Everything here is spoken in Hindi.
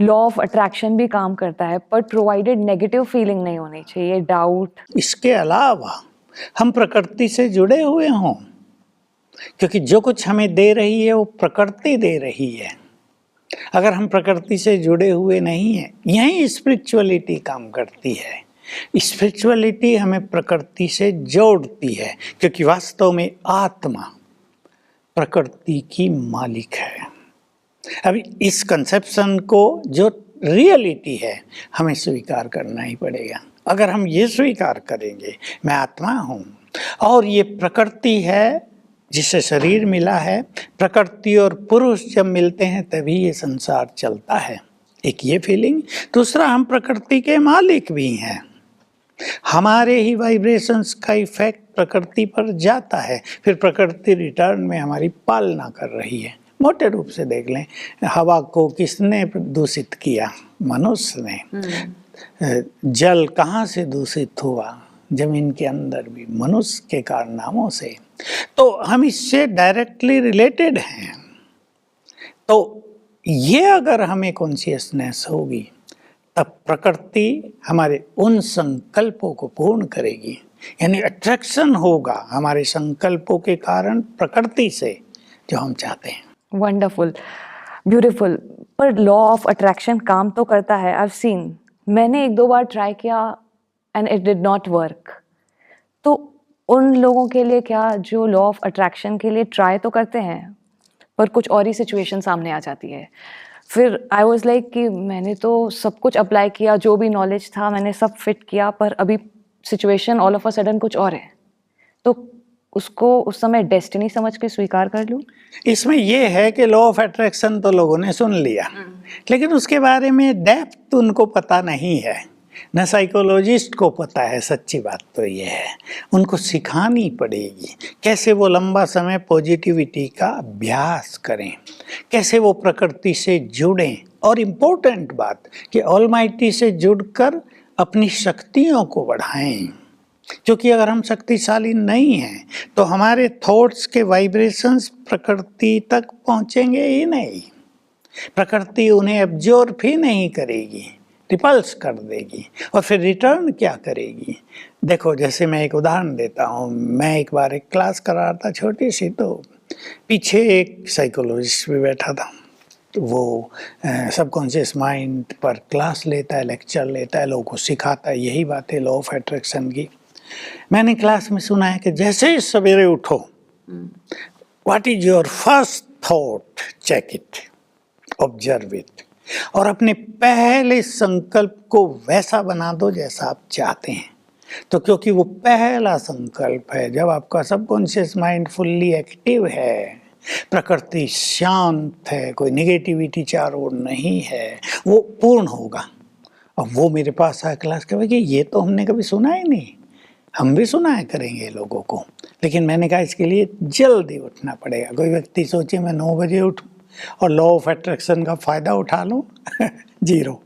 लॉ ऑफ अट्रैक्शन भी काम करता है, पर प्रोवाइडेड नेगेटिव फीलिंग नहीं होनी चाहिए, डाउट। इसके अलावा हम प्रकृति से जुड़े हुए हों, क्योंकि जो कुछ हमें दे रही है वो प्रकृति दे रही है। अगर हम प्रकृति से जुड़े हुए नहीं हैं, यही स्पिरिचुअलिटी काम करती है। स्पिरिचुअलिटी हमें प्रकृति से जोड़ती है, क्योंकि वास्तव में आत्मा प्रकृति की मालिक है। अभी इस कंसेप्शन को जो रियलिटी है हमें स्वीकार करना ही पड़ेगा। अगर हम ये स्वीकार करेंगे मैं आत्मा हूँ और ये प्रकृति है जिसे शरीर मिला है, प्रकृति और पुरुष जब मिलते हैं तभी ये संसार चलता है, एक ये फीलिंग। दूसरा, हम प्रकृति के मालिक भी हैं, हमारे ही वाइब्रेशंस का इफेक्ट प्रकृति पर जाता है, फिर प्रकृति रिटर्न में हमारी पालना कर रही है। मोटे रूप से देख लें, हवा को किसने दूषित किया? मनुष्य ने। जल कहाँ से दूषित हुआ? जमीन के अंदर भी मनुष्य के कारनामों से। तो हम इससे डायरेक्टली रिलेटेड हैं। तो ये अगर हमें कॉन्शियसनेस होगी तब प्रकृति हमारे उन संकल्पों को पूर्ण करेगी, यानी अट्रैक्शन होगा हमारे संकल्पों के कारण प्रकृति से जो हम चाहते हैं। Wonderful, beautiful. पर लॉ ऑफ अट्रैक्शन काम तो करता है, आई हैव सीन। मैंने एक दो बार ट्राई किया and it did not work. तो उन लोगों के लिए क्या जो लॉ ऑफ अट्रैक्शन के लिए ट्राई तो करते हैं पर कुछ और ही सिचुएशन सामने आ जाती है, फिर आई वॉज लाइक कि मैंने तो सब कुछ अप्लाई किया, जो भी नॉलेज था मैंने सब फिट किया, पर अभी situation all of a sudden कुछ और है, तो उसको उस समय डेस्टिनी समझ के स्वीकार कर लूं? इसमें यह है कि लॉ ऑफ अट्रैक्शन तो लोगों ने सुन लिया, लेकिन उसके बारे में डेप्थ उनको पता नहीं है, न साइकोलॉजिस्ट को पता है। सच्ची बात तो ये है, उनको सिखानी पड़ेगी कैसे वो लंबा समय पॉजिटिविटी का अभ्यास करें, कैसे वो प्रकृति से जुड़ें, और इम्पोर्टेंट बात कि ऑलमाइटी से जुड़कर अपनी शक्तियों को बढ़ाएं। क्योंकि अगर हम शक्तिशाली नहीं हैं तो हमारे थॉट्स के वाइब्रेशंस प्रकृति तक पहुंचेंगे ही नहीं, प्रकृति उन्हें एब्जॉर्ब ही नहीं करेगी, रिपल्स कर देगी, और फिर रिटर्न क्या करेगी? देखो, जैसे मैं एक उदाहरण देता हूँ। मैं एक बार एक क्लास करा रहा था छोटी सी, तो पीछे एक साइकोलॉजिस्ट भी बैठा था। तो वो सबकॉन्शियस माइंड पर क्लास लेता है, लेक्चर लेता है, लोगों को सिखाता है, यही बात है लॉ ऑफ अट्रैक्शन की। मैंने क्लास में सुना है कि जैसे ही सवेरे उठो, what is your first thought, check it, observe it, और अपने पहले संकल्प को वैसा बना दो जैसा आप चाहते हैं। तो क्योंकि वो पहला संकल्प है, जब आपका सबकॉन्शियस माइंड फुल्ली एक्टिव है, प्रकृति शांत है, कोई नेगेटिविटी चारों ओर नहीं है, वो पूर्ण होगा। अब वो मेरे पास आया क्लास के, भाई ये तो हमने कभी सुना ही नहीं, हम भी सुनाया करेंगे लोगों को, लेकिन मैंने कहा इसके लिए जल्दी उठना पड़ेगा। कोई व्यक्ति सोचे मैं 9 बजे उठूं और लॉ ऑफ अट्रैक्शन का फ़ायदा उठा लूं, जीरो।